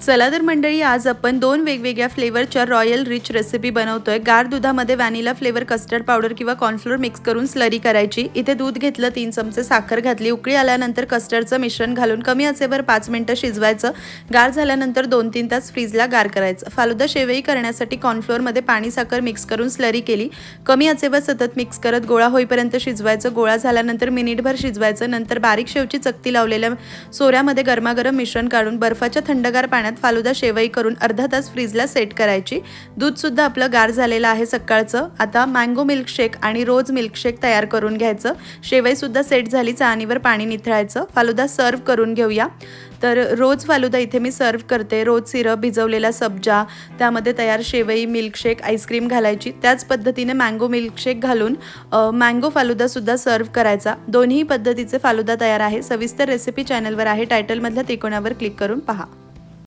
चला तर मंडळी, आज आपण दोन वेगवेगळ्या फ्लेवरच्या रॉयल रिच रेसिपी बनवतोय। गार दुधामध्ये व्हॅनिला फ्लेवर कस्टर्ड पावडर किंवा कॉर्नफ्लोअर मिक्स करून स्लरी करायची। इथे दूध घेतलं, 3 चमचे साखर घातली, उकळी आल्यानंतर कस्टर्डचं मिश्रण घालून कमी आचेवर 5 मिनिटं शिजवायचं। गार झाल्यानंतर 2-3 तास फ्रीजला गार करायचं। फालुदा शेवई करण्यासाठी कॉर्नफ्लोअरमध्ये पाणी साखर मिक्स करून स्लरी केली। कमी आचेवर सतत मिक्स करत गोळा होईपर्यंत शिजवायचं। गोळा झाल्यानंतर मिनिटभर शिजवायचं। नंतर बारीक शेवची चकती लावलेल्या सोऱ्यामध्ये गरमागरम मिश्रण काढून बर्फाच्या थंडगार पाण्यात फालुदा शेवई करून अर्धा तास फ्रीजला सेट करायची। दूध सुद्धा आपलं गार झालेलं आहे सकाळचं। आता मँगो मिल्कशेक आणि रोज मिल्कशेक तयार करून घ्यायचं। शेवई सुद्धा सेट झाली, चाळणीवर पाणी निथळायचं। फालुदा सर्व करून घेऊया। तर रोज फालुदा इथे मी सर्व करते। रोज सिरप, भिजवलेला सब्जा, त्यामध्ये तयार शेवई, मिल्कशेक, आईस्क्रीम घालायची। त्याच पद्धतीने मँगो मिल्कशेक घालून मँगो फालुदा सुद्धा सर्व करायचा। दोन्ही पद्धतीचे फालुदा तयार आहे। सविस्तर रेसिपी चॅनलवर आहे, टायटलमधल्या त्रिकोणावर क्लिक करून पहा।